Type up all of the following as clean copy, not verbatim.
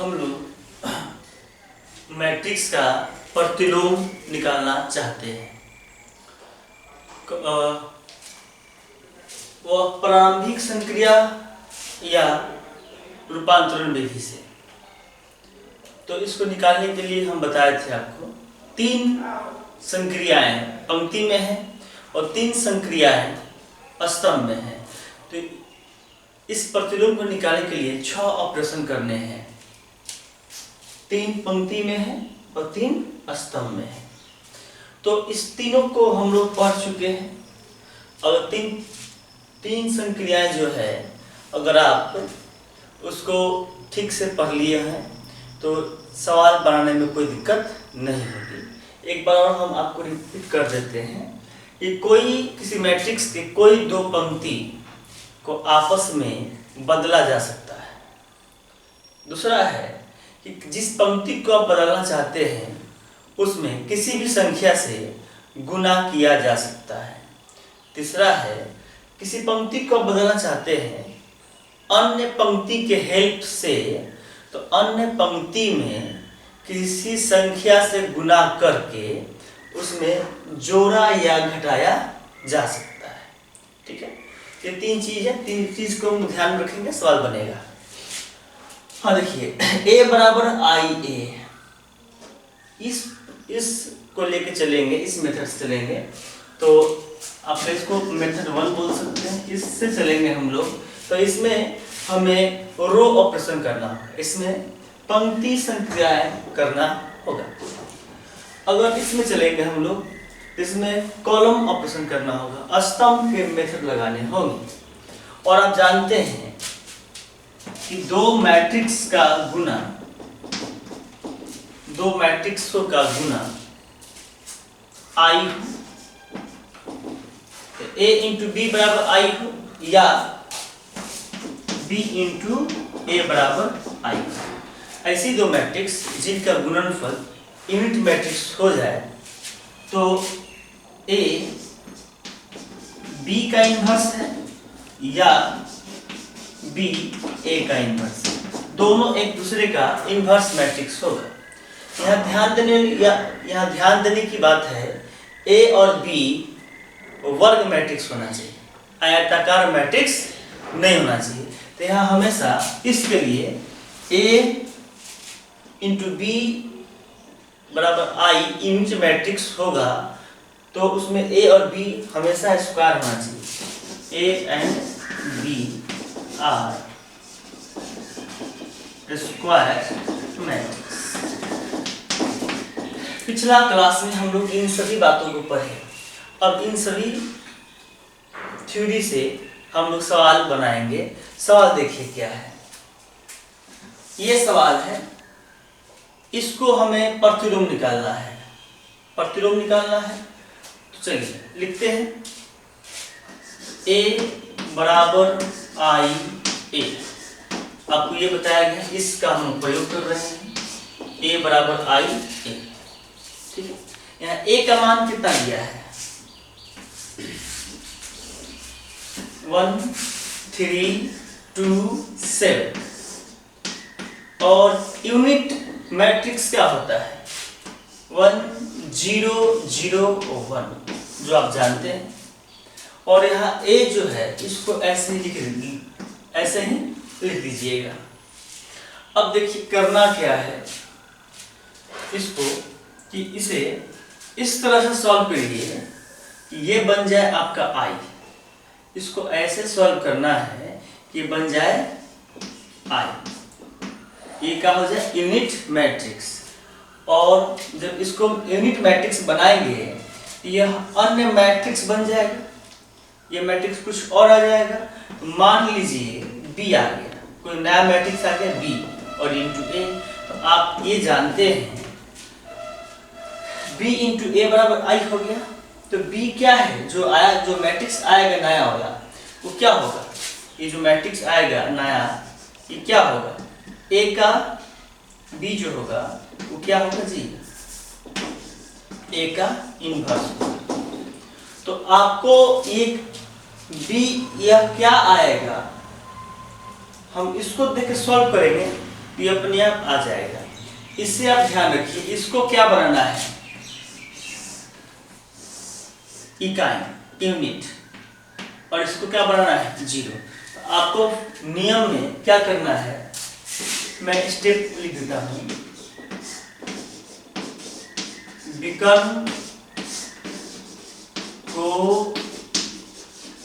हम लोग मैट्रिक्स का प्रतिलोम निकालना चाहते हैं। वह प्रारंभिक संक्रिया या रूपांतरण विधि से। तो इसको निकालने के लिए हम बताए थे आपको 3 संक्रियाएं पंक्ति में है और 3 संक्रियाएं स्तंभ में है। तो इस प्रतिलोम को निकालने के लिए 6 ऑपरेशन करने हैं। 3 पंक्ति में है और 3 स्तंभ में है। तो इस तीनों को हम लोग पढ़ चुके हैं। और 3 संक्रियाएं जो है, अगर आप उसको ठीक से पढ़ लिए हैं तो सवाल बनाने में कोई दिक्कत नहीं होती। एक बार और हम आपको रिपीट कर देते हैं कि किसी मैट्रिक्स के कोई 2 पंक्ति को आपस में बदला जा सकता है। दूसरा है कि जिस पंक्ति को आप बदलना चाहते हैं उसमें किसी भी संख्या से गुणा किया जा सकता है। तीसरा है किसी पंक्ति को आप बदलना चाहते हैं अन्य पंक्ति के हेल्प से, तो अन्य पंक्ति में किसी संख्या से गुणा करके उसमें जोड़ा या घटाया जा सकता है। ठीक है, ये 3 चीज है। 3 चीज को हम ध्यान रखेंगे, सवाल बनेगा। हाँ देखिए, a बराबर i a, इस को लेके चलेंगे, इस मेथड से चलेंगे तो आप इसको मेथड 1 बोल सकते हैं। इससे चलेंगे हम लोग तो इसमें हमें रो ऑपरेशन करना होगा, इसमें पंक्ति संक्रियाएं करना होगा। अगर इसमें चलेंगे हम लोग इसमें कॉलम ऑपरेशन करना होगा, स्तंभ के मेथड लगाने होंगे। और आप जानते हैं कि 2 मैट्रिक्स का गुना, 2 मैट्रिक्सों का गुना आई a इंटू बी बराबर आई हो या b इंटू a बराबर आई। ऐसी 2 मैट्रिक्स जिनका गुणनफल यूनिट मैट्रिक्स हो जाए तो a b का इन्वर्स है या b a का इन्वर्स है। दोनों एक दूसरे का इन्वर्स मैट्रिक्स होगा। यहाँ ध्यान देने की बात है, a और b वर्ग मैट्रिक्स होना चाहिए, आयताकार मैट्रिक्स नहीं होना चाहिए। तो यहाँ हमेशा इसके लिए a इंटू बी बराबर आई यूनिट मैट्रिक्स होगा तो उसमें a और b हमेशा स्क्वायर होना चाहिए। a and b are square matrix. पिछला क्लास में हम लोग इन सभी बातों को पढ़े। अब इन सभी थ्योरी से हम लोग सवाल बनाएंगे। सवाल देखिए क्या है। ये सवाल है, इसको हमें प्रतिलोम निकालना है। प्रतिलोम निकालना है तो चलिए लिखते हैं a बराबर आई a। आपको ये बताया गया, इसका हम प्रयोग कर रहे हैं। a बराबर आई a। ठीक है, यहाँ a का मान कितना दिया है 1 3 2 7 और यूनिट मैट्रिक्स क्या होता है 1 0 0 1 जो आप जानते हैं। और यहाँ a जो है इसको ऐसे ही लिख दीजिएगा। अब देखिए करना क्या है, इसको कि इसे इस तरह से सॉल्व करिए कि ये बन जाए आपका i। इसको ऐसे सॉल्व करना है कि बन जाए i, ये क्या हो जाए यूनिट मैट्रिक्स। और जब इसको यूनिट मैट्रिक्स बनाएंगे यह अन्य मैट्रिक्स बन जाएगा, ये मैट्रिक्स कुछ और आ जाएगा। मान लीजिए b आ गया, कोई नया मैट्रिक्स आ गया b और इंटू a। तो आप ये जानते हैं b इंटू a बराबर i हो गया। तो b क्या है, जो मैट्रिक्स आएगा नया वाला वो क्या होगा, ये जो मैट्रिक्स आएगा नया ये क्या होगा, a का b जो होगा वो क्या होगा जी a का इनवर्स। तो आपको एक b यह क्या आएगा, हम इसको देख के सॉल्व करेंगे ये अपने आप आ जाएगा। इससे आप ध्यान रखिए, इसको क्या बनाना है, इकाई यूनिट, और इसको क्या बनाना है, जीरो। तो आपको नियम में क्या करना है, मैं स्टेप लिख देता हूं। विकर्ण को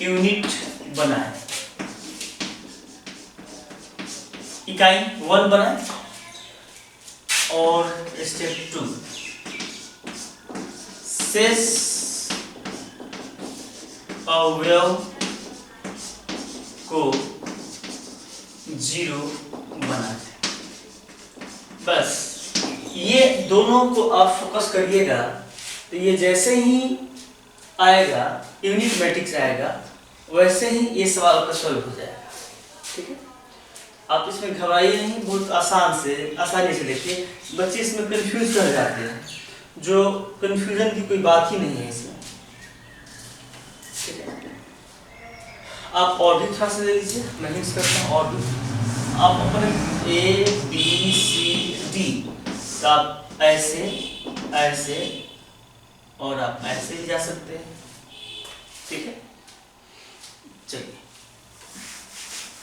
यूनिट बनाए, इकाई 1 बनाए, और स्टेप 2 शेष अवयव को 0 बनाए। बस ये दोनों को आप फोकस करिएगा, तो ये जैसे ही आएगा यूनिट मैट्रिक्स आएगा, वैसे ही ये सवाल आपका सॉल्व हो जाएगा। ठीक है, आप इसमें घबराइए नहीं, बहुत आसानी से देखिए। बच्चे इसमें कंफ्यूज कर जाते हैं, जो कंफ्यूजन की कोई बात ही नहीं है इसमें। ठीक है, आप और भी थोड़ा सा ले लीजिए, मैं हिंट्स करता हूँ। और भी आप अपने ABCD का आप ऐसे ऐसे और आप ऐसे भी जा सकते हैं। ठीक है, चलिए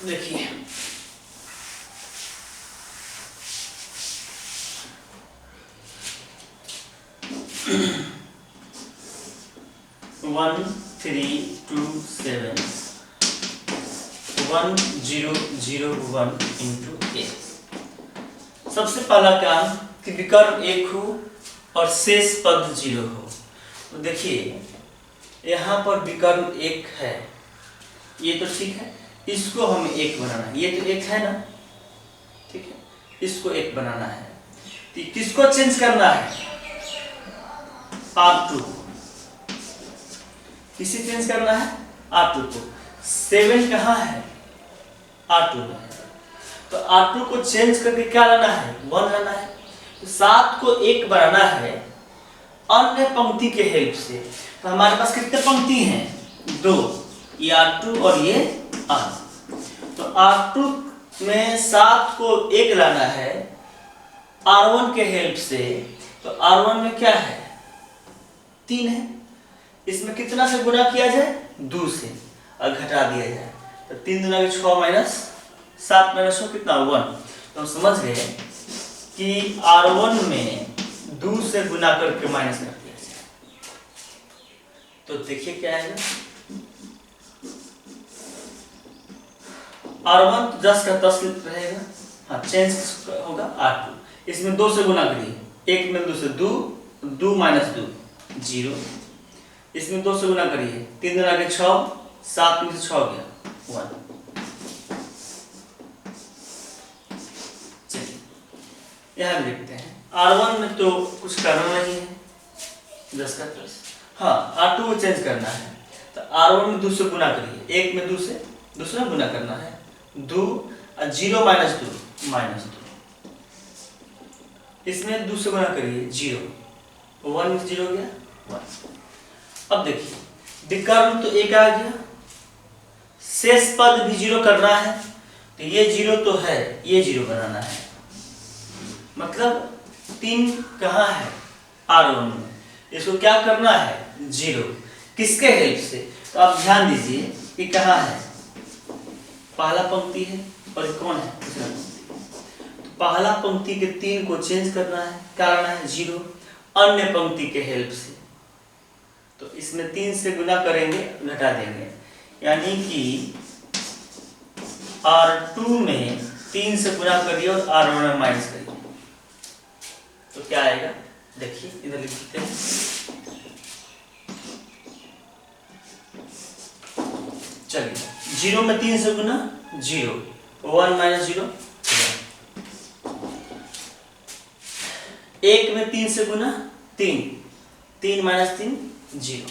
देखिए, वन 3 2 7 1 0 0 1 इंटू ए। सबसे पहला काम कि विकर्ण 1 हो और शेष पद 0 हो। तो देखिए यहाँ पर विकर्ण 1 है, ये तो ठीक है, इसको हमें 1 बनाना है, ये तो 1 है ना, ठीक है, इसको 1 बनाना है। तो किसको चेंज करना है, R2, किसे चेंज करना है, R2 को। 7 कहाँ है, R2 में है, तो R2 को चेंज करके क्या लाना है, 1 लाना है। तो 7 को 1 बनाना है अन्य पंक्ति के हेल्प से। तो हमारे पास कितने पंक्ति हैं, 2, ये R2 और ये R। तो R2 में 7 को 1 लाना है R1 के हेल्प से। तो R1 में क्या है, 3 है, इसमें कितना से गुणा किया जाए, 2 से, और घटा दिया जाए। तो 3 दूना 6 माइनस 7 माइनस 6 कितना, 1। तो हम समझ गए कि R1 में 2 से गुना करके माइनस कर दिया जाए। तो देखिए क्या आएगा, R1 10 का 10 रहेगा, हाँ चेंज होगा R2। इसमें 2 से गुना करिए, 1 में 2 से 2, 2 माइनस 2 0। इसमें 2 से गुना करिए, 3 दूना 6, 7 में से 6 गया 1। चलिए यहाँ देखते हैं, R1 में तो कुछ करना नहीं है, 10 का 10, हाँ R2 को चेंज करना है। तो R1 में 2 से गुना करिए, 1 में 2 से दूसरा गुना करना है, 2 और 0 माइनस 2 माइनस 2। इसमें 2 से गुना करिए, 0, 1 में 0 गया 1। अब देखिए विकर्ण तो 1 आ गया, शेष पद भी 0 करना है। तो ये 0 तो है, ये 0 बनाना है, मतलब 3 कहाँ है, R1 में, इसको क्या करना है, 0, किसके हेल्प से। तो आप ध्यान दीजिए कि कहाँ है, पहला पंक्ति है और कौन है, दूसरा पंक्ति। तो पहला पंक्ति के 3 को चेंज करना है, क्या करना है, 0, अन्य पंक्ति के हेल्प से। तो इसमें 3 से गुना करेंगे, घटा देंगे, यानी कि R2 में 3 से गुना करिए और R1 में माइनस करिए। तो क्या आएगा, देखिए इधर लिख देते हैं, चलिए 0 में 3 से गुना 0, 1 माइनस 0, 1 में 3 से गुना 3, 3 माइनस 3 0।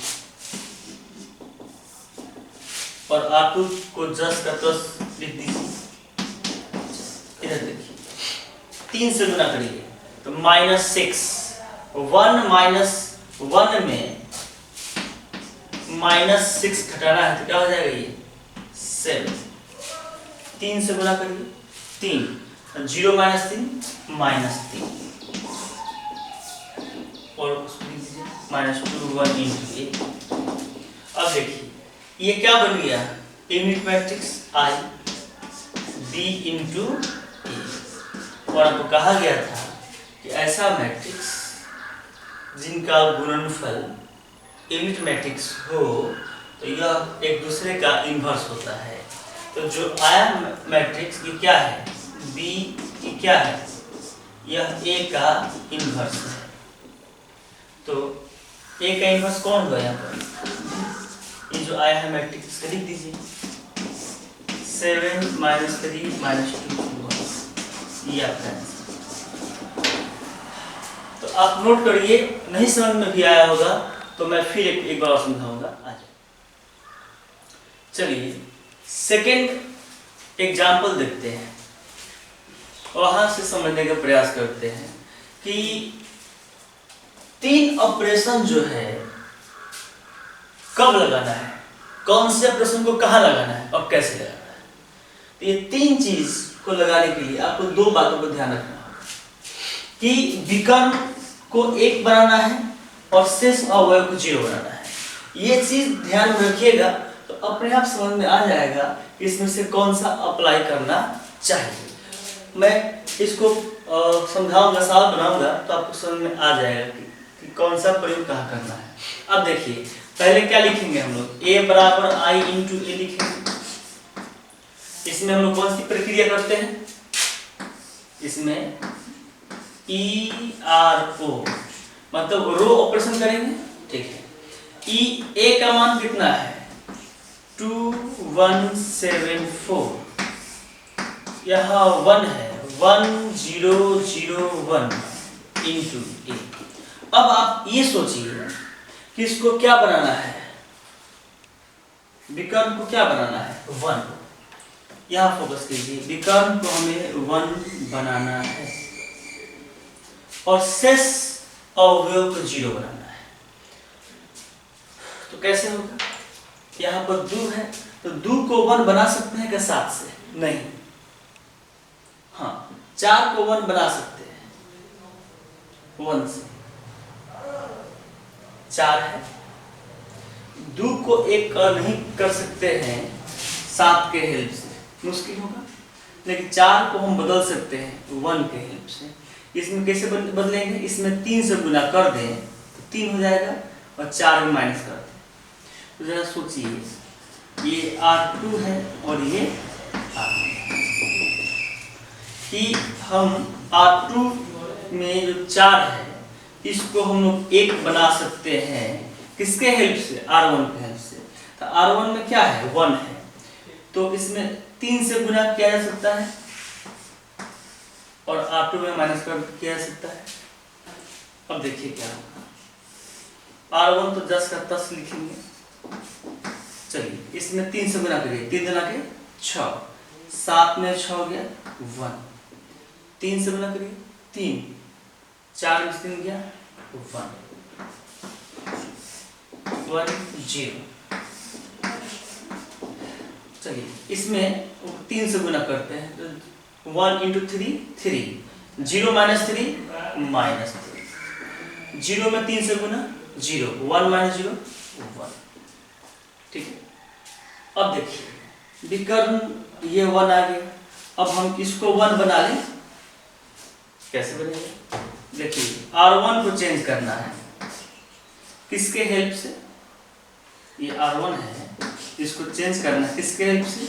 और R2 को 10 का 10 लिख दीजिए, इधर देखिए 3 से गुना करिए तो -6, 1 माइनस 1 में -6 घटाना है तो क्या हो जाएगा, ये 7। 3 से गुना करिए 3, 0 माइनस 3 -3 और उसको लिख दीजिए -2 1 इंटू ए। अब देखिए ये क्या बन गया, यूनिट मैट्रिक्स आई बी इंटू ए। और आपको कहा गया था कि ऐसा मैट्रिक्स जिनका गुणनफल यूनिट मैट्रिक्स हो तो यह एक दूसरे का इन्वर्स होता है। तो जो आया मैट्रिक्स ये क्या है, बी ये क्या है, यह ए का इन्वर्स है। तो ए का इन्वर्स कौन हुआ यहाँ पर, ये जो आया है मैट्रिक्स लिख दीजिए 7 -3 -2 1, ये आपका आंसर। तो आप नोट करिए, नहीं समझ में भी आया होगा तो मैं फिर एक बार समझाऊंगा। आ जाए, चलिए सेकंड एग्जाम्पल देखते हैं, वहां से समझने का प्रयास करते हैं कि 3 ऑपरेशन जो है कब लगाना है, कौन से ऑपरेशन को कहाँ लगाना है और कैसे लगाना है। तो ये 3 चीज को लगाने के लिए आपको 2 बातों पर ध्यान रखना होगा कि विकर्ण को 1 बनाना है और शेष अवयव को 0 बनाना है। ये चीज ध्यान में रखिएगा तो अपने आप समझ में आ जाएगा कि इसमें से कौन सा अप्लाई करना चाहिए। मैं इसको समझाऊंगा, सवाल बनाऊंगा तो आपको समझ में आ जाएगा कि कौन सा प्रयोग कहाँ करना है। अब देखिए पहले क्या लिखेंगे हम लोग, a बराबर i इंटू ए लिखेंगे। इसमें हम लोग कौन सी प्रक्रिया करते हैं, इसमें ERO मतलब रो ऑपरेशन करेंगे, ठीक है। ए का मान कितना है 2174, यहाँ 1 है 1001 इंटू ए। अब आप ये सोचिए कि इसको क्या बनाना है, विकर्ण को क्या बनाना है 1, यहाँ फोकस कीजिए, विकर्ण को हमें 1 बनाना है और शेष अवयव को 0 बनाना है। तो कैसे होगा, यहाँ पर 2 है तो 2 को 1 बना सकते हैं क्या 7 से, नहीं, हाँ 4 को 1 बना सकते हैं 1 से, 4 है। 2 को 1 नहीं कर सकते हैं 7 के हेल्प से, मुश्किल होगा, लेकिन 4 को हम बदल सकते हैं 1 के हेल्प से। इसमें कैसे बदलेंगे, इसमें 3 से गुना कर दें तो 3 हो जाएगा और 4 में माइनस कर दें। तो जरा सोचिए ये R2 है और ये R2 कि हम R2 में जो 4 है इसको हम लोग 1 बना सकते हैं किसके हेल्प से, R1 के हेल्प से। तो R1 में क्या है 1 है तो इसमें 3 से गुना किया जा सकता है और R2 में माइनस कर किया जा सकता है। अब देखिए क्या होगा, R1 तो 10 का 10 लिखेंगे, चलिए इसमें 3 से गुना करिए, 3 गुना के 6, 7 में 6 हो गया 1, 3 से गुना करिए 3, 4 में 3 गया 1 0। चलिए इसमें 3 से गुना करते हैं तो 1 इंटू 3 3, 0 माइनस 3 माइनस 3, 0 में 3 से गुना 0, 1 माइनस 0 1, ठीक है। अब देखिए विकर्ण ये 1 आ गया, अब हम इसको 1 बना लें, कैसे बनेगा, देखिए R1 को चेंज करना है किसके हेल्प से, ये R1 है, इसको चेंज करना है किसके हेल्प से,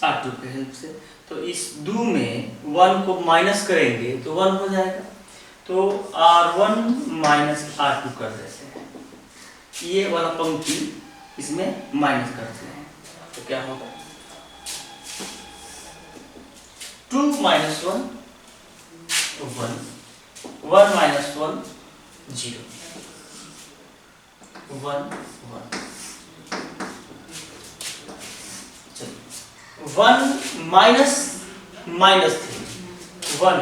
R2 के हेल्प से। तो इस 2 में 1 को माइनस करेंगे तो 1 हो जाएगा, तो R1 माइनस R2 कर देते हैं, ये वाला पंक्ति इसमें माइनस करते हैं तो क्या होगा 2 minus 1 1, 1 minus 1 0, 1 1, 1 minus minus 3, 1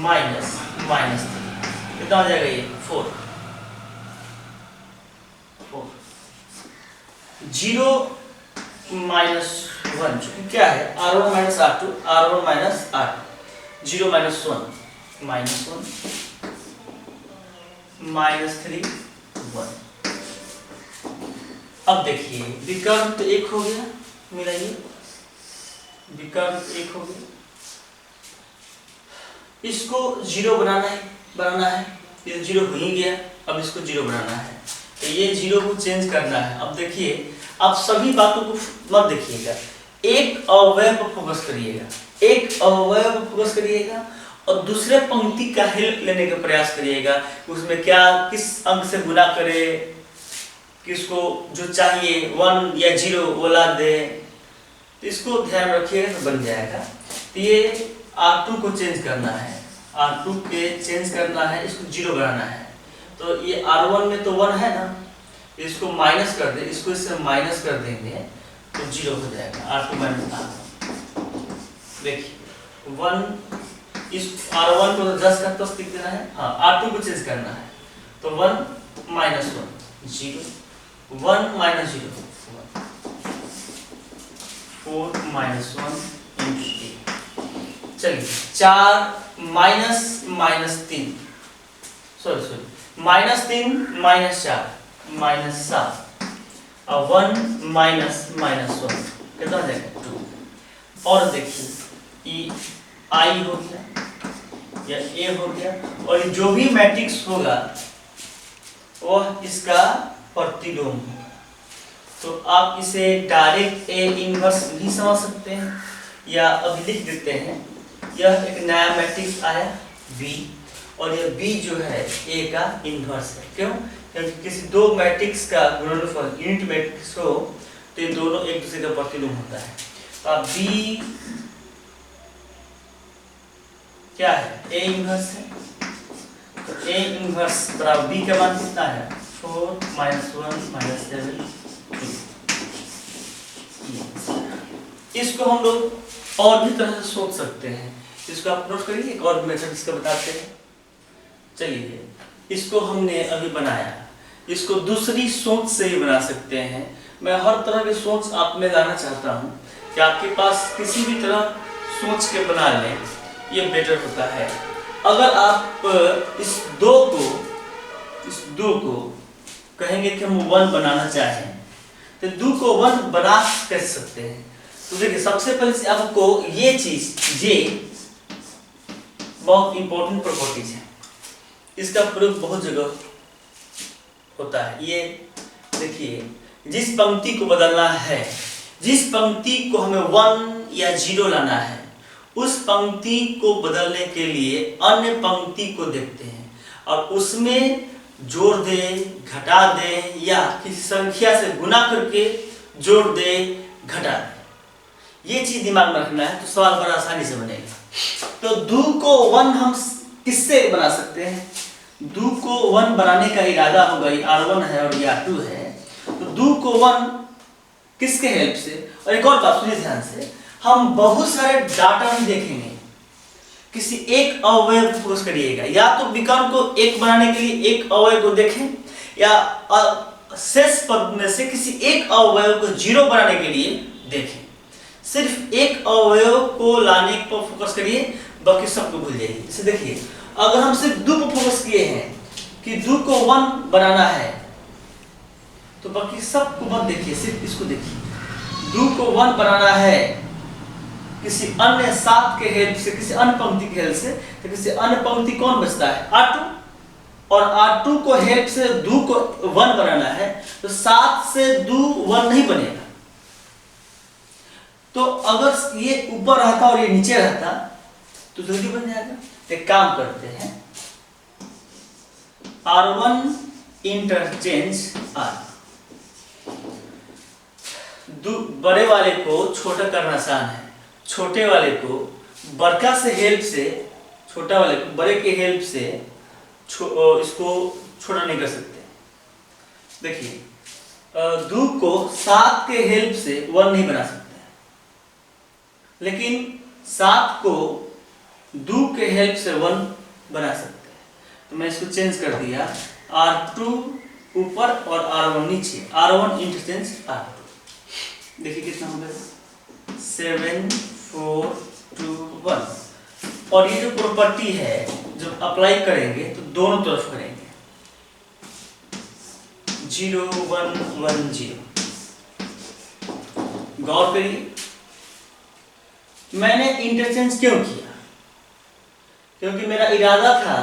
minus minus 3 कितना हो जाएगा ये 4, 0 माइनस 1 क्या है R1 minus R2, R1 minus R2 0 minus 1 -3 1। अब देखिए विकर्ण तो 1 हो गया, मिलाइए, विकर्ण 1 हो गया, इसको 0 बनाना है, ये 0 हो ही गया, अब इसको 0 बनाना है, तो ये 0 को चेंज करना है। अब देखिए, आप सभी बातों को मत देखिएगा, एक अवयव पर फोकस करिएगा, एक अवयव पर फोकस करिएगा और दूसरे पंक्ति का हेल्प लेने का प्रयास करिएगा, उसमें क्या किस अंक से गुना करे, किसको जो चाहिए 1 या 0 वो ला दे, तो इसको ध्यान रखिएगा तो बन जाएगा। तो ये R2 को चेंज करना है, R2 के चेंज करना है, इसको 0 बनाना है। तो ये R1 में तो 1 है ना, इसको माइनस कर दे, इसको इससे माइनस कर देंगे तो 0 हो जाएगा, R2 माइनस R1। देखिए 1, इस R1 को 10 का 10 लिख देना है, हाँ R2 को चेंज करना है, तो 1 माइनस 1 0, 1 माइनस 0 1, 4 माइनस 1 इंटू 3। चलिए 4 माइनस 3 -3 -4 -7 और 1 माइनस 1 कितना हो जाएगा 2। और देखिए ये I हो गया या A हो गया, और जो भी मैट्रिक्स होगा वह इसका प्रतिलोम होगा। तो आप इसे डायरेक्ट A इनवर्स भी समझ सकते हैं, या अब लिख देते हैं, यह एक नया मैट्रिक्स आया B, और यह B जो है A का इनवर्स है। क्यों? क्योंकि किसी दो मैट्रिक्स का गुणनफल यूनिट मैट्रिक्स हो तो ये दोनों एक दूसरे का प्रतिलोम होता है। तो अब B क्या है? A इनवर्स है, तो A इनवर्स बराबर B का मान कितना है 4 -1 -7 2। इसको हम लोग और भी तरह से सोच सकते हैं, इसको आप नोट करिए, एक और मेथड इसका बताते हैं। चलिए इसको हमने अभी बनाया, इसको दूसरी सोच से ही बना सकते हैं। मैं हर तरह की सोच आप में लाना चाहता हूँ कि आपके पास किसी भी तरह सोच के बना लें, ये बेटर होता है। अगर आप इस दो को कहेंगे कि हम 1 बनाना चाहें, तो 2 को 1 बना कैसे सकते हैं? तो देखिए सबसे पहले से आपको ये चीज ये बहुत इंपॉर्टेंट प्रॉपर्टीज है, इसका प्रयोग बहुत जगह होता है। ये देखिए जिस पंक्ति को बदलना है, जिस पंक्ति को हमें 1 या 0 लाना है, उस पंक्ति को बदलने के लिए अन्य पंक्ति को देखते हैं और उसमें जोड़ दे, घटा दे या किसी संख्या से गुना करके जोड़ दे, घटा दे, ये चीज दिमाग में रखना है, तो सवाल बड़ा आसानी से बनेगा। तो 2 को 1 हम किससे बना सकते हैं? 2 को 1 बनाने का इरादा होगा, ये R1 है और ये R2 है, तो 2 को 1 किसके हेल्प से? और एक और बात सुनिए ध्यान से, हम बहुत सारे डाटा नहीं देखेंगे, किसी एक अवयव पर फोकस करिएगा, या तो विकर्ण को 1 बनाने के लिए एक अवयव को देखें, या शेष पद में से किसी एक अवयव को 0 बनाने के लिए देखें। सिर्फ एक अवयव को लाने पर फोकस करिए, बाकी सबको भूल जाइए। जैसे देखिए अगर हम सिर्फ 2 पर फोकस किए हैं कि 2 को 1 बनाना है, तो बाकी सबको मत देखिए, सिर्फ इसको देखिए। 2 को 1 बनाना है किसी अन्य 7 के हेल्प से, किसी अन्य पंक्ति के हेल्प से, तो किसी अन्य पंक्ति कौन बचता है? R2, और R2 को हेल्प से 2 को 1 बनाना है, तो 7 से 2 1 नहीं बनेगा। तो अगर ये ऊपर रहता और ये नीचे रहता तो जल्दी बन जाएगा। एक काम करते हैं, R1 इंटरचेंज R, बड़े वाले को छोटा करना आसान है, छोटे वाले को बड़का से हेल्प से, छोटा वाले को बड़े के हेल्प से इसको छोटा नहीं कर सकते। देखिए 2 को 7 के हेल्प से 1 नहीं बना सकते, लेकिन 7 को 2 के हेल्प से 1 बना सकते हैं। तो मैं इसको चेंज कर दिया, R2 ऊपर और R1 नीचे, R1 इंटरचेंज R2। देखिए कितना हो गया 7 4 2 1। और ये जो प्रॉपर्टी है जब अप्लाई करेंगे तो दोनों तरफ करेंगे, 0 1 1 0। गौर करिए, मैंने इंटरचेंज क्यों किया? क्योंकि मेरा इरादा था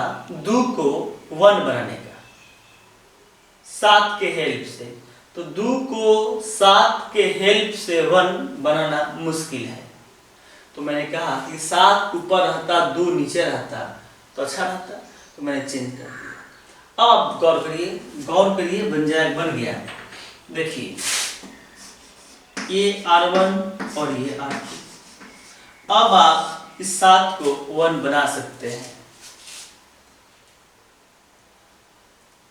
2 को 1 बनाने का 7 के हेल्प से। तो 2 को 7 के हेल्प से 1 बनाना मुश्किल है, तो मैंने कहा कि 7 ऊपर रहता 2 नीचे रहता तो अच्छा रहता, तो मैंने चेंज कर दिया। अब आप गौर करिए बन गया। देखिए ये R1 और ये R2। अब आप इस 7 को 1 बना सकते हैं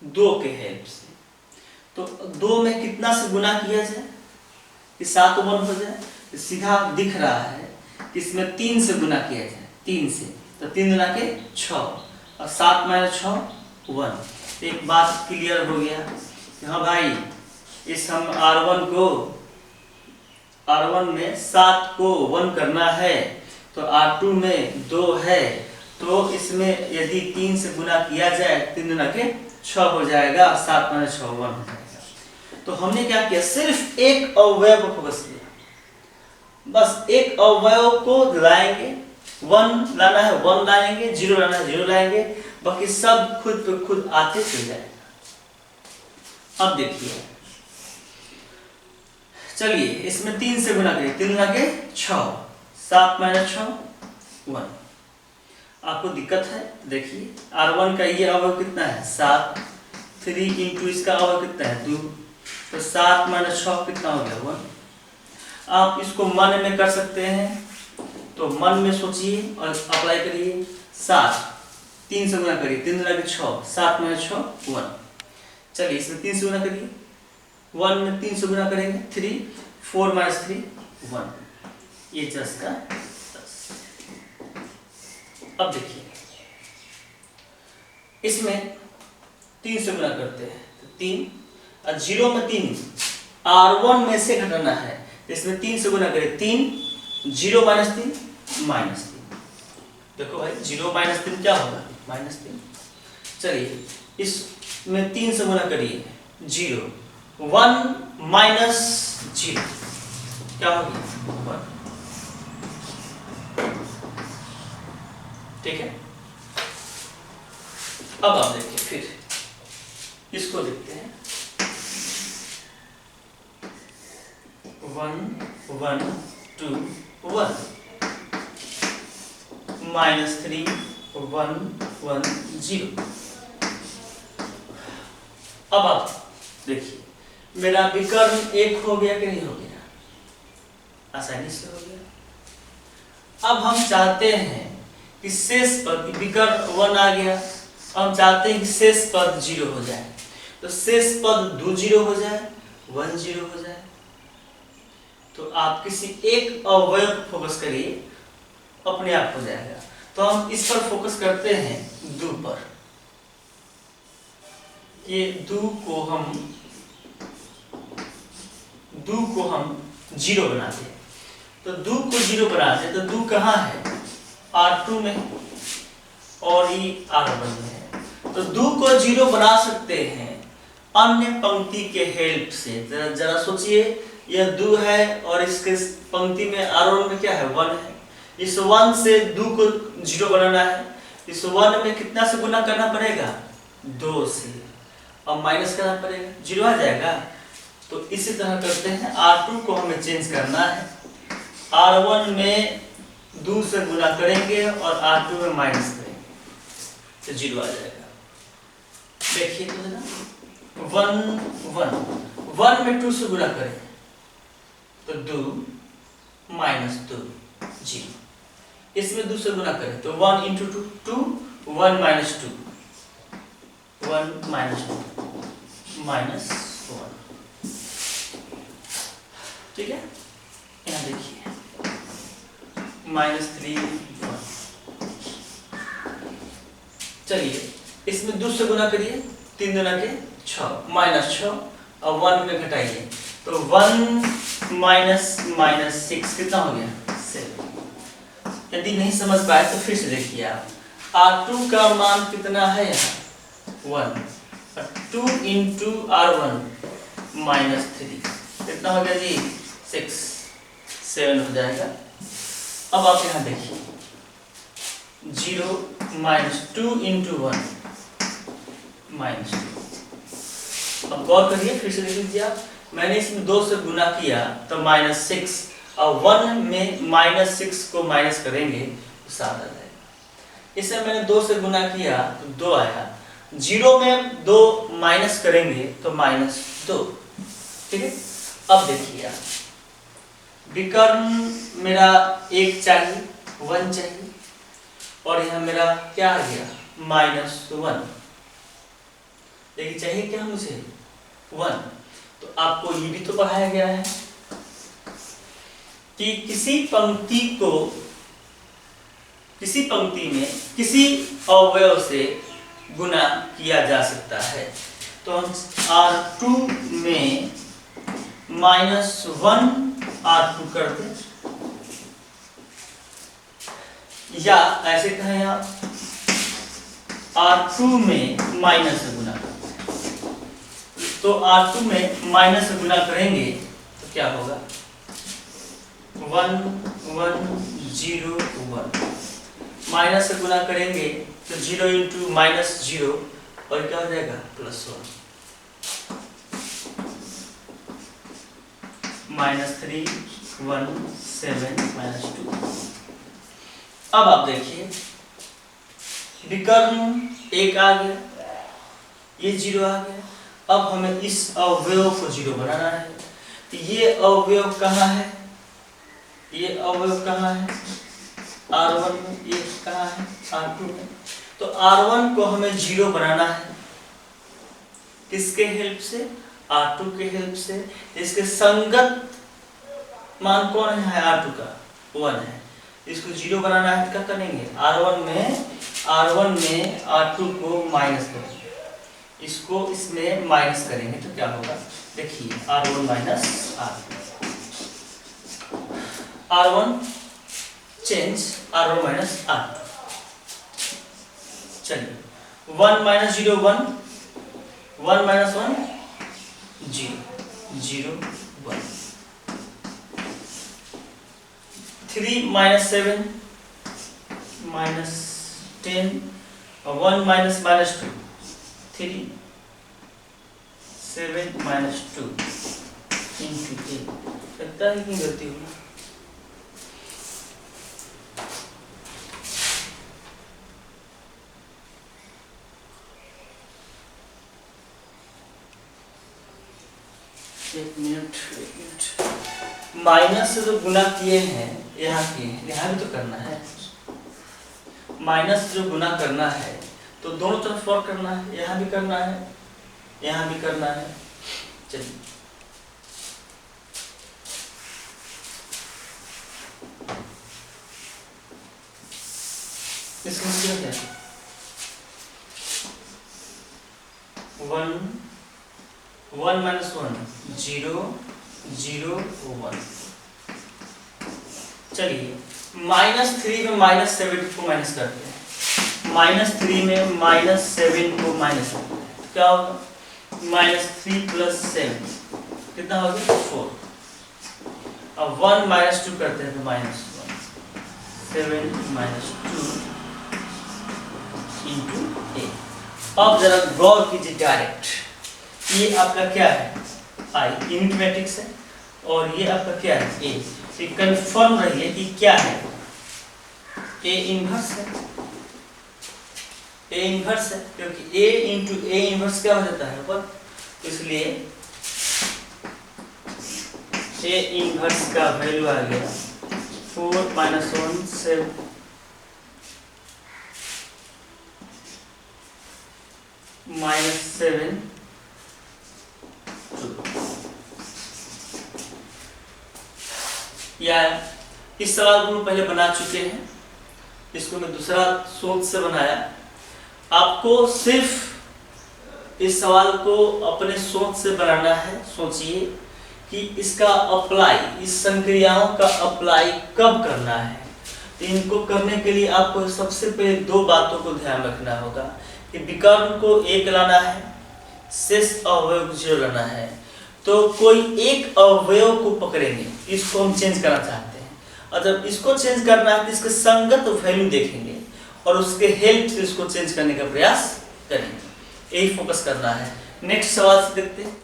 2 के हेल्प से। तो 2 में कितना से गुना किया जाए कि 7 को 1 हो जाए? तो सीधा दिख रहा है कि इसमें 3 से गुना किया जाए, 3 से, तो 3 गुना के 6 और 7 माइनस 6 1। एक बात क्लियर हो गया कि हाँ भाई, इस हम R1 में 7 को 1 करना है, तो R2 में 2 है, तो इसमें यदि 3 से गुना किया जाए 3 गुना के 6 हो जाएगा, 7 माइनस 6 1 हो जाएगा। तो हमने क्या किया? सिर्फ एक अवयव पर फोकस किया, बस एक अवयव को लाएंगे, 1 लाना है 1 लाएंगे, 0 लाना है 0 लाएंगे, बाकी सब खुद पे खुद आते चल जाएगा। अब देखिए, चलिए इसमें 3 से गुना करिए, 3 गुना के 6, 7 माइनस 6 1। आपको दिक्कत है? देखिए R1 का ये अवयव कितना है 7, 3 इंटू इसका अवयव कितना है 2, तो 7 माइनस 6 कितना हो गया 1। आप इसको मन में कर सकते हैं, तो मन में सोचिए और अप्लाई करिए। 7 3 से गुना करिए, 3 गुना के 6, 7 माइनस 6 1। चलिए इसमें 3 से गुना करिए, 1 में 3 से गुना करेंगे 3, 4 माइनस 3 1, ये 10 का 10। अब देखिए इसमें 3 से गुना करते हैं तो 3, और 0 में 3 R1 में से घटाना है, इसमें 3 से गुना करें 3, 0 माइनस 3 माइनस 3। देखो भाई 0 माइनस 3 क्या होगा -3। चलिए इसमें 3 से गुना करिए 0, 1 माइनस 0 क्या हो गया 1। ठीक है, अब आप देखिए फिर इसको देखते हैं। 1 1 2 1 माइनस 3 1 1 0। अब आप देखिए मेरा विकर्ण 1 हो गया कि नहीं हो गया? आसानी से हो गया। अब हम चाहते हैं कि शेष पद, विकर्ण 1 आ गया, हम चाहते हैं कि शेष पद 0 हो जाए, तो शेष पद 2 0 हो जाए, 1 0 हो जाए। तो आप किसी एक अवयव पर फोकस करिए, अपने आप हो जाएगा। तो हम इस पर फोकस करते हैं 2 पर। ये 2 को हम 0 बनाते हैं, तो 2 को 0 बनाते हैं, तो 2 कहाँ है? R2 में और ये R1 में है। तो 2 को 0 बना सकते हैं अन्य पंक्ति के हेल्प से। जरा सोचिए, यह 2 है और इसके पंक्ति में R1 में क्या है 1 है। इस 1 से 2 को 0 बनाना है, इस 1 में कितना से गुना करना पड़ेगा 2 से, और माइनस करना पड़ेगा, 0 आ जाएगा। तो इसी तरह करते हैं, R2 को हमें चेंज करना है, R1 में 2 से गुना करेंगे और R2 में माइनस करेंगे तो 0 आ जाएगा। देखिए तो है ना, 1 में 2 से गुना करें तो 2 माइनस 2 0। इसमें 2 से गुना करें तो 1 इंटू 2 2, 1 माइनस 2 1 माइनस 2 माइनस 1। ठीक है, यहाँ देखिए -3 1। चलिए इसमें 2 से गुना करिए, 3 गुना के 6 -6 और 1 में घटाइए तो 1 माइनस 6 कितना हो गया 7। यदि नहीं समझ पाए तो फिर से देखिए आप, R2 का मान कितना है यहाँ 1, 2 इंटू R1 -3 कितना हो गया जी 6, 7 हो जाएगा। अब आप यहाँ देखिए 0 -2 इंटू 1 -2। अब गौर करिए, फिर से देख लीजिए आप, मैंने इसमें 2 से गुना किया तो -6, और 1 में -6 को माइनस करेंगे तो 7 आ जाएगा। इसे मैंने 2 से गुना किया तो 2 आया, 0 में 2 माइनस करेंगे तो -2। ठीक है, अब देखिए आप, विकर्ण मेरा 1 चाहिए, 1 चाहिए, और यहाँ मेरा क्या आ गया -1। देखिए चाहिए क्या मुझे 1। तो आपको ये भी तो पढ़ाया गया है कि किसी पंक्ति में किसी अवयव से गुणा किया जा सकता है। तो हम R2 में -1 R2 कर दें, या ऐसे कहें आप R2 में माइनस से गुना कर दें। तो R2 में माइनस से गुना करेंगे तो क्या होगा 1 1 0 1, माइनस से गुना करेंगे तो 0 इंटू -0, और क्या हो जाएगा +1, -3 1 7 -2। अब आप देखिए विकर्ण 1 आ गया, ये 0 आ गया। अब हमें इस अवयव को 0 बनाना है। तो ये अवयव कहाँ है, ये अवयव कहाँ है R1 में, ये कहाँ है R2 में। तो R1 को हमें 0 बनाना है, किसके हेल्प से, R2 के हेल्प से। इसके संगत मान कौन है R2 का 1 है, इसको 0 बनाना है। क्या करेंगे R1 में R2 को माइनस करेंगे, इसको इसमें माइनस करेंगे तो क्या होगा, देखिए R1 R1 change R1 R2। चलिए 1 -0 1, 1 - 1 0 0 1, 3 - 7 -10, 1 -2 3 7 -2 इंटू 8। लगता है कि गलती होगी, एक मिनट। माइनस से जो गुना किए हैं यहाँ किए हैं, यहाँ भी तो करना है। माइनस जो गुना करना है तो दोनों तरफ वर्क करना है, यहाँ भी करना है, यहाँ भी करना है। चलिए इसका मतलब क्या है 1 1 - 1 0 0 1। चलिए -3 में -7 को माइनस करते हैं, -3 में -7 को माइनस करते हैं, क्या होगा -3 + 7 कितना हो गया 4। अब 1 - 2 करते हैं तो -1 7 - 2 इंटू 8। अब जरा गौर कीजिए डायरेक्ट, ये आपका क्या है I यूनिट मैट्रिक्स है, और ये आपका क्या है A। ये कंफर्म रहिए कि क्या है A इनवर्स है, A इनवर्स है, क्योंकि A इंटू A इनवर्स क्या हो जाता है 1। इसलिए A इनवर्स का वैल्यू आ गया 4 - 1 7 -7 या इस सवाल को पहले बना चुके हैं, इसको मैं दूसरा सोच से बनाया। आपको सिर्फ इस सवाल को अपने सोच से बनाना है। सोचिए कि इसका अप्लाई, इस संक्रियाओं का अप्लाई कब करना है। तो इनको करने के लिए आपको सबसे पहले दो बातों को ध्यान रखना होगा कि विकर्ण को एक लाना है, शेष अवयव को 0 लाना है। तो कोई एक अवयव को पकड़ेंगे, इसको हम चेंज करना चाहते हैं, और जब इसको चेंज करना है तो इसके संगत वैल्यू देखेंगे और उसके हेल्प से इसको चेंज करने का प्रयास करेंगे। यही फोकस करना है। नेक्स्ट सवाल से देखते हैं।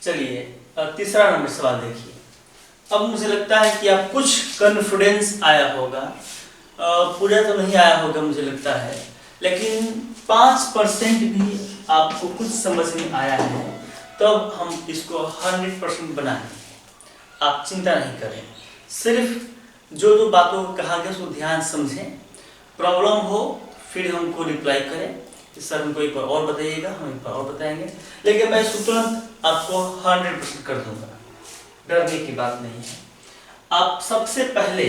चलिए तीसरा नंबर सवाल देखिए। अब मुझे लगता है कि आप कुछ कॉन्फिडेंस आया होगा, पूरा तो नहीं आया होगा मुझे लगता है, लेकिन 5% भी आपको कुछ समझ में आया है, तब हम इसको 100% बनाएंगे। आप चिंता नहीं करें, सिर्फ जो जो बातों को कहा गया उसको ध्यान समझें। प्रॉब्लम हो फिर हमको रिप्लाई करें कि सर हमको एक बार और बताइएगा, हम एक बार और बताएंगे, लेकिन मैं तुरंत आपको 100% कर दूंगा, डरने की बात नहीं है। आप सबसे पहले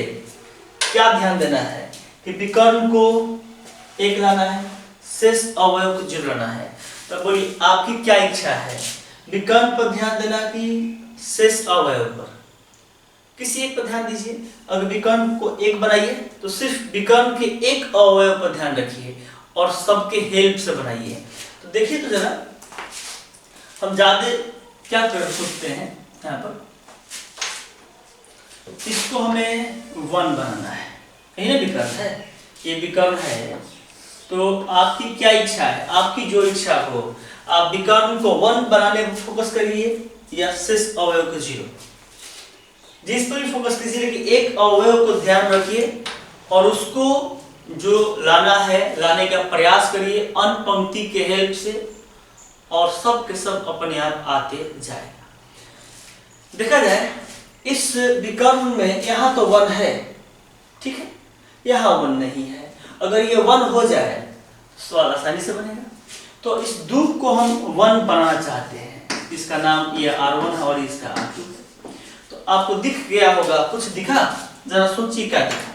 क्या ध्यान देना है कि विकर्ण को एक लाना है, शेष अवयव को 0 लाना है। तो बोलिए आपकी क्या इच्छा है, विकर्ण पर ध्यान देना कि शेष अवयव पर? किसी एक पर ध्यान दीजिए। अगर विकर्ण को एक बनाइए तो सिर्फ विकर्ण के एक अवयव पर ध्यान रखिए और सबके हेल्प से बनाइए। तो देखिए तो जरा हम ज्यादा क्या कर सकते हैं यहाँ पर, इसको हमें 1 बनाना है, यही ना विकर्ण है, ये विकर्ण है। तो आपकी क्या इच्छा है, आपकी जो इच्छा हो, आप विकर्ण को 1 बनाने पर फोकस करिए या शेष अवयव को 0, जिस पर भी फोकस कीजिए, लेकिन एक अवयव को ध्यान रखिए और उसको जो लाना है लाने का प्रयास करिए अन्य पंक्ति के हेल्प से, और सब के सब अपने आप आते जाएगा। देखा जाए इस विकर्ण में यहाँ तो 1 है, ठीक है, यहाँ 1 नहीं है। अगर ये 1 हो जाए तो सवाल आसानी से बनेगा। तो इस दूध को हम 1 बनाना चाहते हैं, इसका नाम ये R1 है और इसका R2 है। तो आपको दिख गया होगा, कुछ दिखा? जरा सोचिए क्या दिखा।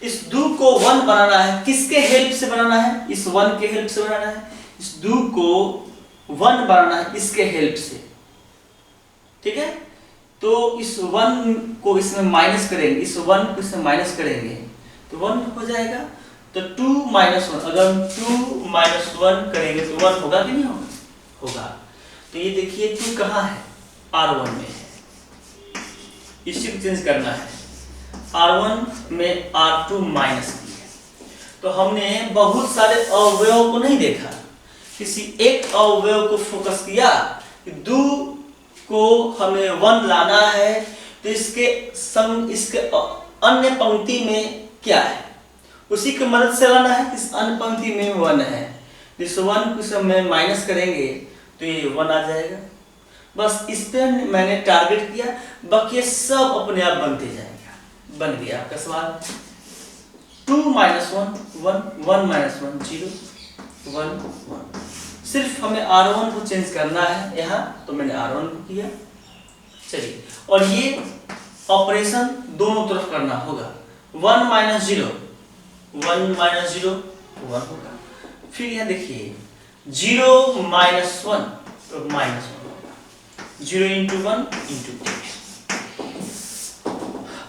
इस दूध को 1 बनाना है, किसके हेल्प से बनाना है? इस 1 के हेल्प से बनाना है। इस दूध को 1 बनाना है इसके हेल्प से, ठीक है। तो इस 1 को इसमें माइनस करेंगे, इस 1 को इसमें माइनस करेंगे तो 1 हो जाएगा। तो 2 - 1, अगर हम 2 - 1 करेंगे तो 1 होगा कि नहीं होगा? होगा। तो ये देखिए 2 कहाँ है? R1 में है, इसी को चेंज करना है। R1 में R2 माइनस किया। तो हमने बहुत सारे अवयव को नहीं देखा, किसी एक अवयव को फोकस किया कि 2 को हमें 1 लाना है, तो इसके संग इसके अन्य पंक्ति में क्या है उसी की मदद से लाना है। इस अन्य पंक्ति में 1 है, इस 1 को समय माइनस करेंगे तो ये 1 आ जाएगा। बस इस पे मैंने टारगेट किया, बाकी सब अपने आप बनते जाएगा। बन गया आपका सवाल। 2 - 1 1, 1 - 1 0, 1 1। सिर्फ हमें R1 को चेंज करना है यहाँ, तो मैंने R1 को किया। चलिए, और ये ऑपरेशन दोनों तरफ करना होगा। 1 - 0 1 - 0 1 होगा। फिर यहाँ देखिए 0 - 1 तो -1 होगा। 0 × 1 × 2।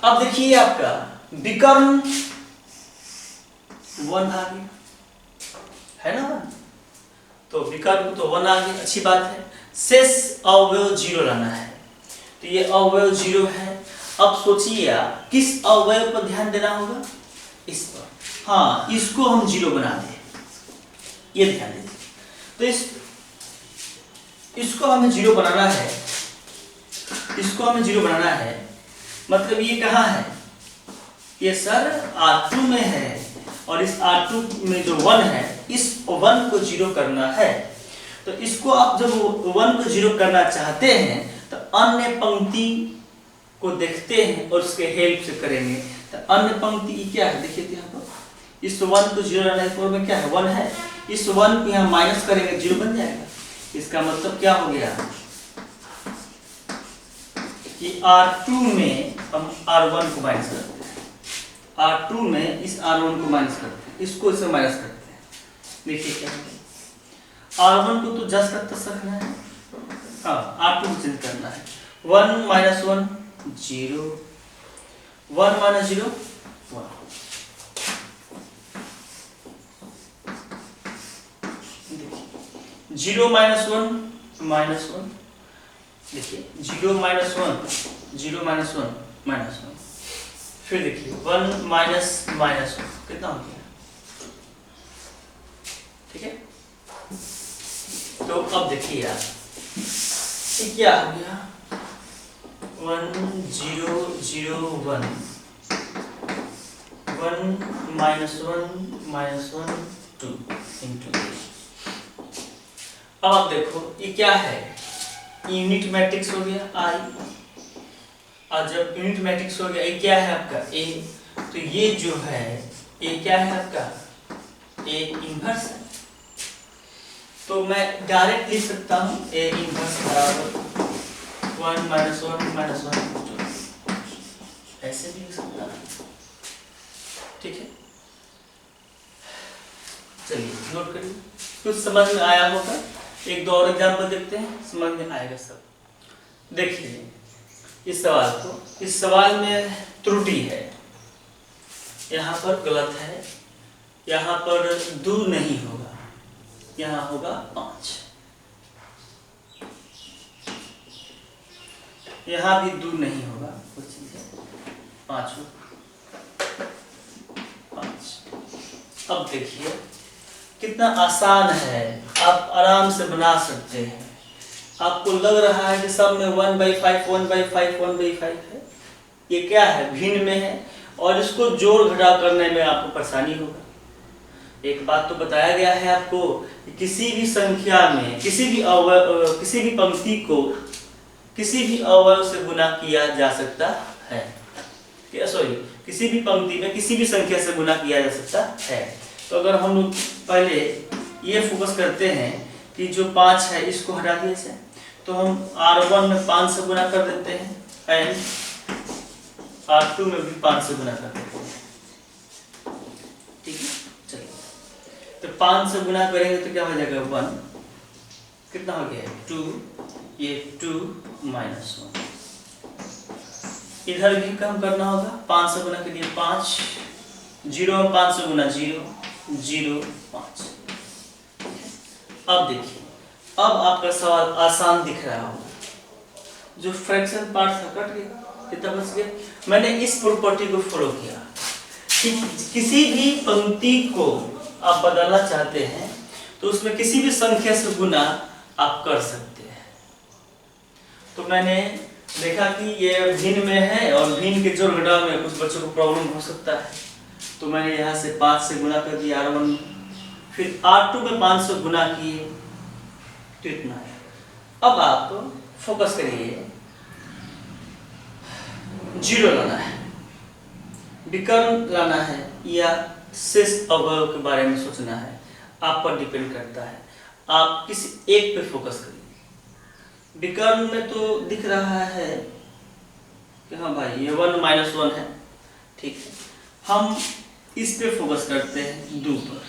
अब देखिए आपका विकर्ण 1 आ गया है ना, तो विकर्ण तो 1 आ गया, अच्छी बात है। शेष अवयव 0 लाना है, तो ये अवयव 0 है। अब सोचिए आप किस अवयव पर ध्यान देना होगा? इस पर। हाँ, इसको हम 0 बना दें, ये ध्यान दीजिए। तो इसको हमें 0 बनाना है, इसको हमें 0 बनाना है। मतलब ये कहाँ है? ये सर R2 में है, और इस R2 में जो 1 है, इस 1 को 0 करना है। तो इसको आप जब 1 को 0 करना चाहते हैं तो अन्य पंक्ति को देखते हैं और उसके हेल्प से करेंगे। तो अन्य पंक्ति क्या है देखिए यहाँ पर, इस 1 को 0 लाना है, में क्या है 1 है, इस 1 को यहाँ माइनस करेंगे 0 बन जाएगा। इसका मतलब क्या हो गया कि R2 में हम R1 को माइनस करते हैं, R2 में इस R1 को माइनस करते हैं, इसको इससे माइनस करते हैं। देखिए क्या है, R1 को तो जस्ट का तस रखना है, हाँ R2 को चेंज करना है। 1 - 1 0, 1 - 0 1। देखिए 0 माइनस 1 माइनस 1, देखिए 0 माइनस 1 0 माइनस 1 माइनस 1, फिर देखिए 1 माइनस माइनस 1 कितना हो गया, ठीक है। तो अब देखिए यार ये क्या हो गया, 1 0 0 1 1 माइनस 1 2 इंटू। अब आप देखो ये क्या है, यूनिट मैट्रिक्स हो गया आई, और जब यूनिट मैट्रिक्स हो गया ये क्या है आपका ए, तो ये जो है ये क्या है आपका ए इनवर्स है। तो मैं डायरेक्ट लिख सकता हूँ ए इनवर्स बराबर 1 माइनस 1 2, ऐसे भी लिख सकता हूँ, ठीक है। चलिए नोट करिए, कुछ समझ में आया होगा, एक दो और एग्जाम्पल देखते हैं, समझ में आएगा सब। देखिए इस सवाल में त्रुटि है, यहाँ पर गलत है, यहाँ पर 2 नहीं होगा, यहाँ होगा 5, यहाँ भी 2 नहीं होगा, कुछ चीज है 5 होगा 5। अब देखिए कितना आसान है, आप आराम से बना सकते हैं। आपको लग रहा है कि सब में 1/5 है, ये क्या है भिन्न में है, और इसको जोड़ घटाव करने में आपको परेशानी होगा। एक बात तो बताया गया है आपको कि किसी भी संख्या में किसी भी पंक्ति को किसी भी अवयव से गुणा किया जा सकता है, सॉरी किसी भी पंक्ति में किसी भी संख्या से गुणा किया जा सकता है। तो अगर हम लोग पहले ये फोकस करते हैं कि जो 5 है इसको हटा दिया जाए, तो हम R1 में 5 से गुणा कर देते हैं एंड R2 में भी 5 से गुणा कर देते हैं, ठीक है। चलिए तो 5 से गुणा करेंगे तो क्या हो जाएगा 1, कितना हो गया 2, ये 2 माइनस 1, इधर भी कम करना होगा, 5 से गुणा करिए 5, 0 में 5 से गुणा 0 0 5। अब देखिए अब आपका सवाल आसान दिख रहा होगा, जो फ्रैक्शन पार्ट था कट गया, कितना बच गया। मैंने इस प्रॉपर्टी को फॉलो किया कि किसी भी पंक्ति को आप बदलना चाहते हैं तो उसमें किसी भी संख्या से गुणा आप कर सकते हैं। तो मैंने देखा कि ये भिन्न में है और भिन्न के जोड़ घटाव में कुछ बच्चों को प्रॉब्लम हो सकता है, तो मैंने यहाँ से 5 से गुणा कर दिया R1, फिर R2 में 5 से गुणा किए, तो इतना है। अब आप फोकस करिए, 0 लाना है, विकर्ण लाना है या शेष अवयव के बारे में सोचना है, आप पर डिपेंड करता है। आप किसी एक पे फोकस करिए। विकर्ण में तो दिख रहा है कि हाँ भाई ये 1 माइनस 1 है, ठीक है। हम इस पे फोकस करते हैं 2 पर,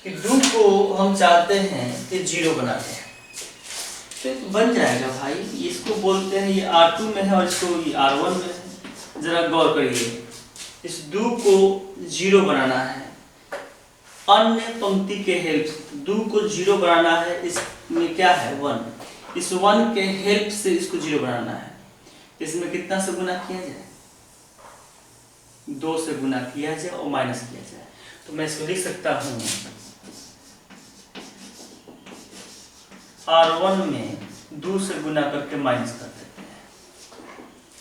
कि 2 को हम चाहते हैं कि 0 बनाते हैं, तो बन जाएगा भाई। इसको बोलते हैं ये R2 में है और इसको ये R1 में है। जरा गौर करिए, इस 2 को 0 बनाना है, अन्य पंक्ति के हेल्प से 2 को 0 बनाना है। इसमें क्या है 1, इस 1 के हेल्प से इसको 0 बनाना है। इसमें कितना से गुना किया जाए, 2 से गुना किया जाए और माइनस किया जाए। तो मैं इसको लिख सकता हूँ R1 में 2 से गुना करके माइनस कर देते हैं,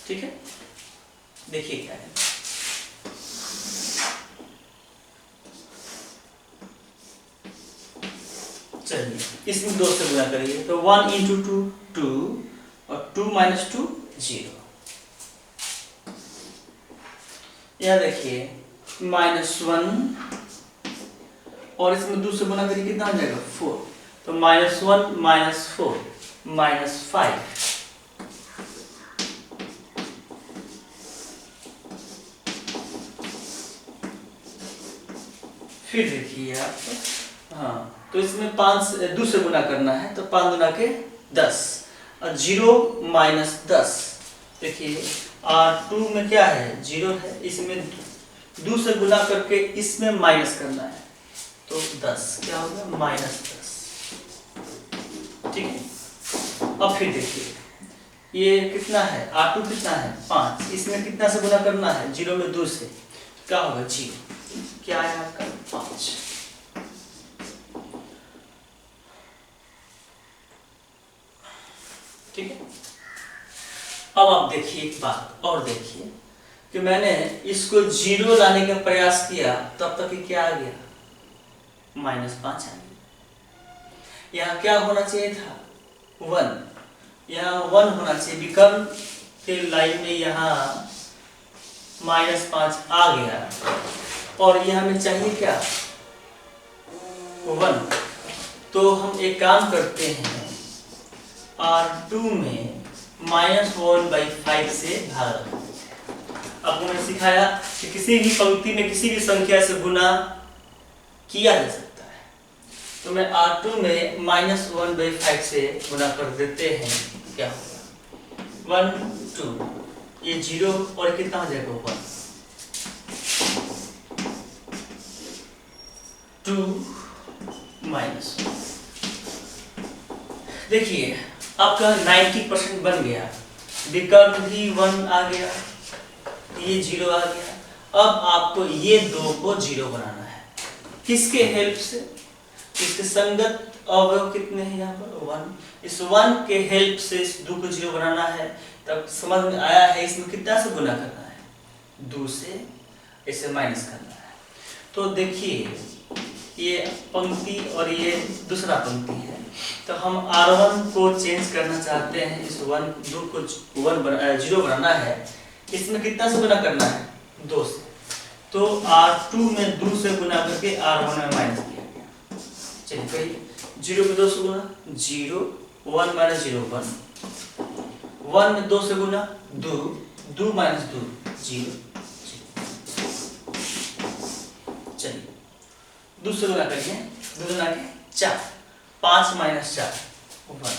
ठीक है। देखिए क्या है, चलिए इसमें 2 से गुना करिए तो 1 इंटू 2 2 और 2 माइनस 2 0। यह देखिए -1 और इसमें 2 से गुना करिए कितना हो जाएगा 4, तो -1 -4 -5। फिर देखिए आप, हाँ तो इसमें 2 से गुना करना है तो 5 गुना के 10 और 0 माइनस 10। देखिए R2 में क्या है 0 है, इसमें 2 से गुना करके इसमें माइनस करना है, तो 10 क्या होगा -10। ठीक है, अब फिर देखिए ये कितना है R2 कितना है 5, इसमें कितना से गुना करना है 0 में 2 से, क्या होगा 0, क्या है आपका 5। ठीक है, अब आप देखिए एक बात और देखिए कि मैंने इसको 0 लाने का प्रयास किया तब तक ये क्या आ गया -5 आ गया। यहाँ क्या होना चाहिए था 1, यहाँ 1 होना चाहिए, विकर्ण के लाइन में यहाँ -5 आ गया और यहाँ में चाहिए क्या 1। तो हम एक काम करते हैं R2 में -1/5 से भाग। आपको मैंने सिखाया कि किसी भी पंक्ति में किसी भी संख्या से गुना किया जा सकता है, तो मैं R2 में -1/5 से गुना कर देते हैं, क्या होगा 1 2, ये 0 और कितना हो जाएगा 1 2 -1। देखिए आपका 90% बन गया, विकर्ण भी 1 आ गया, ये 0 आ गया। अब आपको ये 2 को 0 बनाना है, किसके हेल्प से, इसके संगत अवयव कितने हैं यहाँ पर 1, इस 1 के हेल्प से इस 2 को 0 बनाना है। तब समझ में आया है इसमें कितना से गुना करना है 2 से, इसे माइनस करना है। तो देखिए ये पंक्ति और ये दूसरा पंक्ति है, तो हम R1 को चेंज करना चाहते हैं, इस 2 को 0 बनाना है, इसमें कितना से गुना करना है 2 से, तो R2 में 2 से गुना करके R1 में माइनस किया गया। चलिए कहिए 0 में 2 से गुना 0, 1 - 0 1, 1 में 2 से गुना 2, 2 - 2 0। चलिए 2 से गुना करिए, 2 गुना के 4, 5 - 4 1,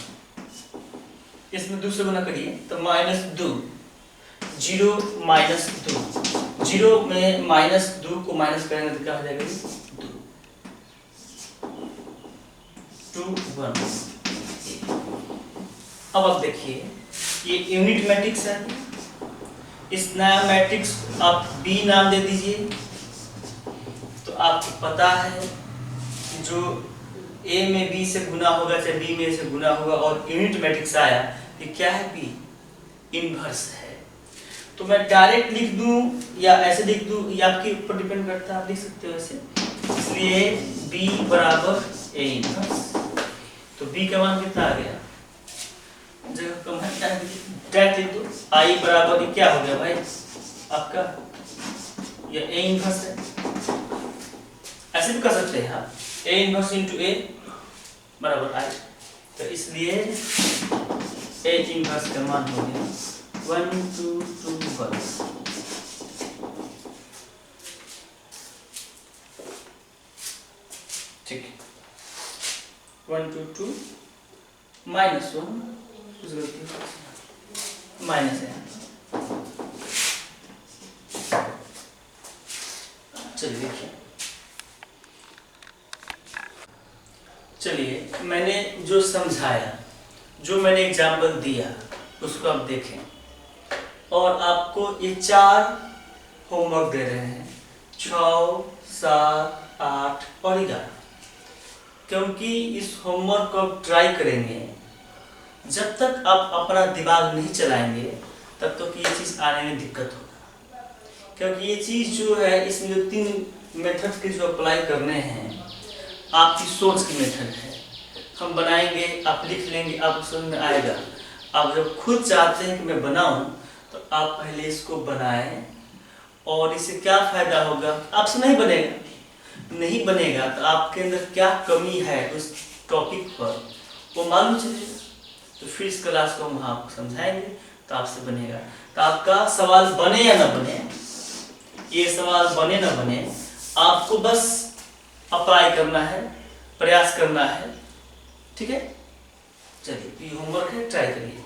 इसमें 2 से गुना करिए तो -2, 0 - 2, 0 में -2 को माइनस करेंगे तो क्या हो जाएगा 2 1। अब आप देखिए ये यूनिट मैट्रिक्स है, इस नया मैट्रिक्स आप B नाम दे दीजिए। तो आपको पता है जो A में B से गुना होगा चाहे B में A से गुना होगा और यूनिट मैट्रिक्स आया, ये क्या है B इनवर्स है। तो मैं डायरेक्ट लिख दूं या ऐसे लिख दूं, ये आपके ऊपर डिपेंड करता है, आप लिख सकते हो ऐसे। इसलिए B बराबर A इनवर्स, तो B का मान कितना आ गया, जगह कम है डायरेक्ट लिख दो, I बराबर ये क्या हो गया भाई आपका, ये A इनवर्स है, ऐसे भी कर सकते हैं आप, A इनवर्स इंटू A बराबर I। तो इसलिए A इनवर्स का मान हो गया 1 2 2 1। ठीक है 1 2 2 -1 कुछ गलती माइनस है। चलिए देखिए, चलिए मैंने जो समझाया, जो मैंने एग्जाम्पल दिया उसको आप देखें, और आपको ये 4 होमवर्क दे रहे हैं 6 7 8 और 11, क्योंकि इस होमवर्क को आप ट्राई करेंगे, जब तक आप अपना दिमाग नहीं चलाएंगे तब तक ये चीज़ आने में दिक्कत होगा। क्योंकि ये चीज़ जो है इसमें जो 3 मेथड के जो अप्लाई करने हैं, आपकी सोच की मेथड है, हम बनाएंगे, आप लिख लेंगे, आपको समझ में आएगा। आप जब खुद चाहते हैं कि मैं बनाऊं तो आप पहले इसको बनाएं, और इससे क्या फ़ायदा होगा, आपसे नहीं बनेगा तो आपके अंदर क्या कमी है उस टॉपिक पर वो मालूम चलेगा। तो फिर इस क्लास को हम आपको समझाएंगे तो आपसे बनेगा। तो आपका सवाल बने या ना बने, ये सवाल बने ना बने, आपको बस अप्लाई करना है, प्रयास करना है। ठीक है, चलिए ये होमवर्क है, ट्राई करिए।